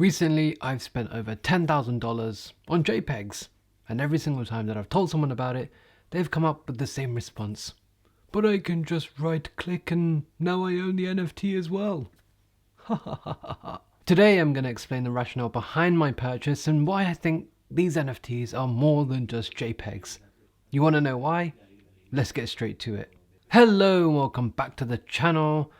Recently, I've spent over $10,000 on JPEGs, and every single time that I've told someone about it, they've come up with the same response. But I can just right click and now I own the NFT as well. Today I'm going to explain the rationale behind my purchase and why I think these NFTs are more than just JPEGs. You want to know why? Let's get straight to it. Hello and welcome back to the channel.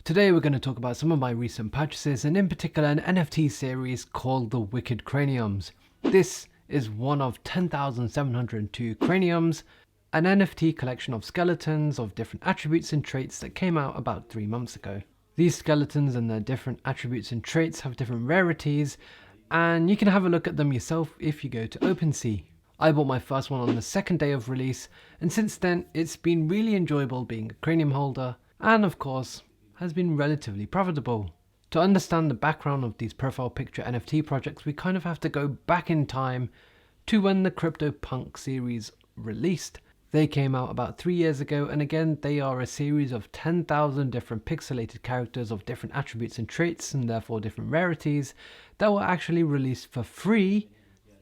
Today we're going to talk about some of my recent purchases, and in particular an NFT series called the Wicked Craniums. This is one of 10,702 craniums, an NFT collection of skeletons of different attributes and traits that came out about 3 months ago. These skeletons and their different attributes and traits have different rarities, and you can have a look at them yourself if you go to OpenSea. I bought my first one on the second day of release, and since then it's been really enjoyable being a cranium holder, and of course has been relatively profitable. To understand the background of these profile picture NFT projects, we kind of have to go back in time to when the CryptoPunk series released. They came out about 3 years ago, and again they are a series of 10,000 different pixelated characters of different attributes and traits, and therefore different rarities, that were actually released for free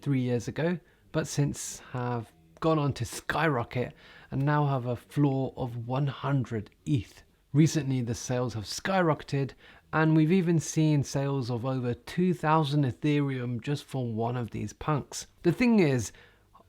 3 years ago, but since have gone on to skyrocket and now have a floor of 100 ETH. Recently the sales have skyrocketed, and we've even seen sales of over 2,000 Ethereum just for one of these punks. The thing is,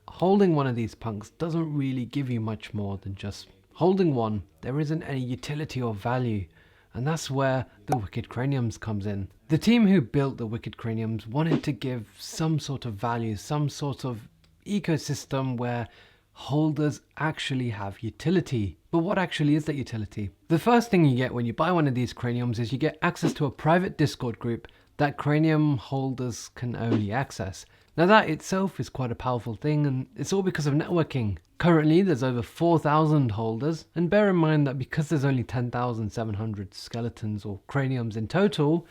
holding one of these punks doesn't really give you much more than just holding one. There isn't any utility or value, and that's where the Wicked Craniums comes in. The team who built the Wicked Craniums wanted to give some sort of value, some sort of ecosystem where holders actually have utility. But what actually is that utility? The first thing you get when you buy one of these craniums is you get access to a private Discord group that cranium holders can only access. Now that itself is quite a powerful thing, and it's all because of networking. Currently there's over 4,000 holders, and bear in mind that because there's only 10,700 skeletons or craniums in total,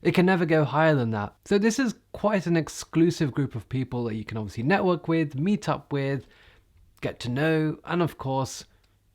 it can never go higher than that. So this is quite an exclusive group of people that you can obviously network with, meet up with, get to know, and of course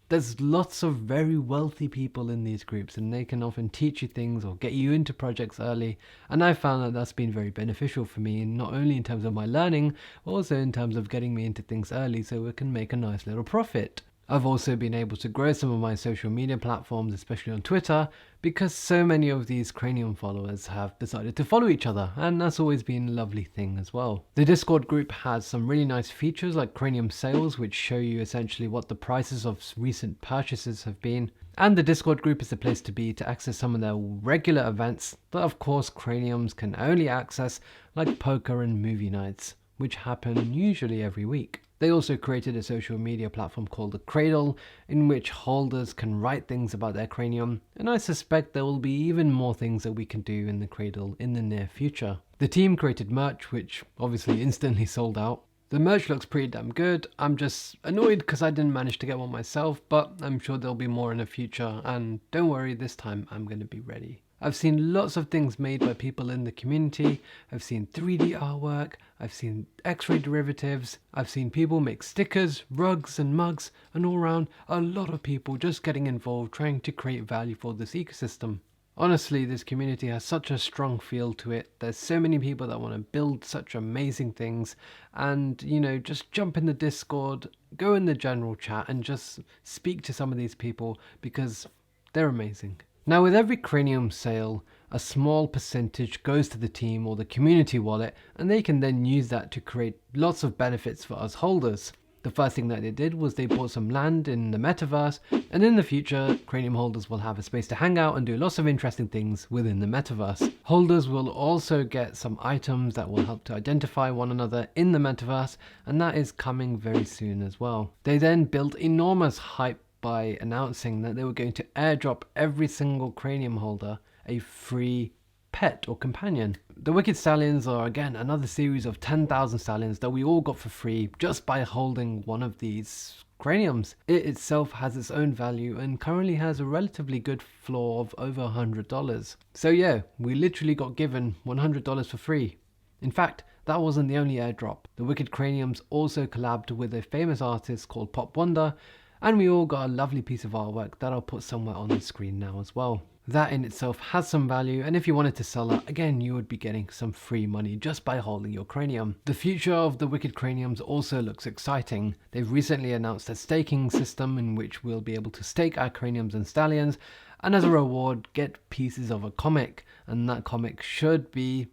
there's lots of very wealthy people in these groups, and they can often teach you things or get you into projects early, and I found that that's been very beneficial for me, not only in terms of my learning, but also in terms of getting me into things early so we can make a nice little profit. I've also been able to grow some of my social media platforms, especially on Twitter, because so many of these cranium followers have decided to follow each other, and that's always been a lovely thing as well. The Discord group has some really nice features like cranium sales, which show you essentially what the prices of recent purchases have been. And the Discord group is the place to be to access some of their regular events that of course craniums can only access, like poker and movie nights, which happen usually every week. They also created a social media platform called The Cradle, in which holders can write things about their cranium, and I suspect there will be even more things that we can do in The Cradle in the near future. The team created merch, which obviously instantly sold out. The merch looks pretty damn good. I'm just annoyed because I didn't manage to get one myself, but I'm sure there'll be more in the future, and don't worry, this time I'm going to be ready. I've seen lots of things made by people in the community. I've seen 3D artwork, I've seen X-ray derivatives, I've seen people make stickers, rugs and mugs, and all around a lot of people just getting involved trying to create value for this ecosystem. Honestly, this community has such a strong feel to it. There's so many people that want to build such amazing things, and just jump in the Discord, go in the general chat and just speak to some of these people because they're amazing. Now with every cranium sale, a small percentage goes to the team or the community wallet, and they can then use that to create lots of benefits for us holders. The first thing that they did was they bought some land in the metaverse, and in the future cranium holders will have a space to hang out and do lots of interesting things within the metaverse. Holders will also get some items that will help to identify one another in the metaverse, and that is coming very soon as well. They then built enormous hype by announcing that they were going to airdrop every single cranium holder a free pet or companion. The Wicked Stallions are again another series of 10,000 stallions that we all got for free just by holding one of these craniums. It itself has its own value and currently has a relatively good floor of over $100. So yeah, we literally got given $100 for free. In fact, that wasn't the only airdrop. The Wicked Craniums also collabed with a famous artist called Pop Wonder, and we all got a lovely piece of artwork that I'll put somewhere on the screen now as well. That in itself has some value, and if you wanted to sell that, again, you would be getting some free money just by holding your cranium. The future of the Wicked Craniums also looks exciting. They've recently announced a staking system in which we'll be able to stake our craniums and stallions, and as a reward get pieces of a comic, and that comic should be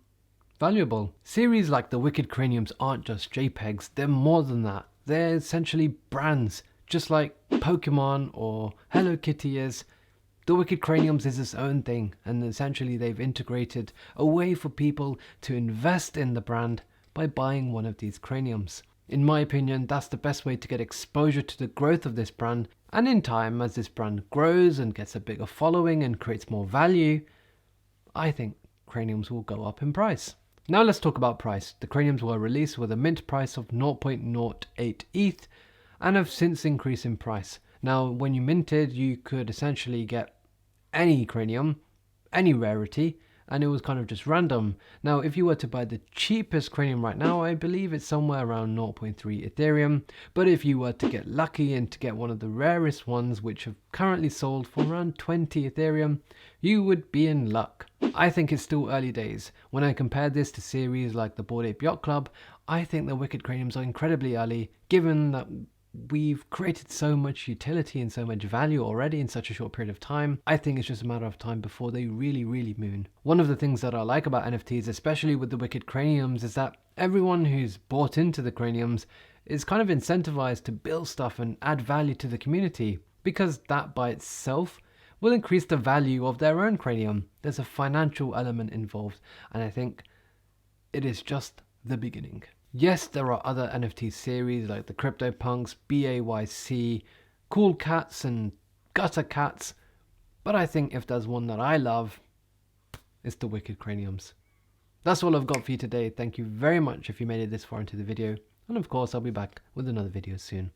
valuable. Series like the Wicked Craniums aren't just JPEGs, they're more than that. They're essentially brands, just like Pokemon or Hello Kitty is. The Wicked Craniums is its own thing, and essentially they've integrated a way for people to invest in the brand by buying one of these craniums. In my opinion, that's the best way to get exposure to the growth of this brand, and in time, as this brand grows and gets a bigger following and creates more value, I think craniums will go up in price. Now let's talk about price. The craniums were released with a mint price of 0.08 ETH and have since increased in price. Now, when you minted, you could essentially get any cranium, any rarity, and it was kind of just random. Now, if you were to buy the cheapest cranium right now, I believe it's somewhere around 0.3 Ethereum. But if you were to get lucky and to get one of the rarest ones, which have currently sold for around 20 Ethereum, you would be in luck. I think it's still early days. When I compare this to series like the Bored Ape Yacht Club, I think the Wicked Craniums are incredibly early, given that we've created so much utility and so much value already in such a short period of time. I think it's just a matter of time before they really moon. One of the things that I like about NFTs, especially with the Wicked Craniums, is that everyone who's bought into the craniums is kind of incentivized to build stuff and add value to the community, because that by itself will increase the value of their own cranium. There's a financial element involved, and I think it is just the beginning. Yes, there are other NFT series like the CryptoPunks, BAYC, Cool Cats and Gutter Cats, but I think if there's one that I love, it's the Wicked Craniums. That's all I've got for you today. Thank you very much if you made it this far into the video, and of course I'll be back with another video soon.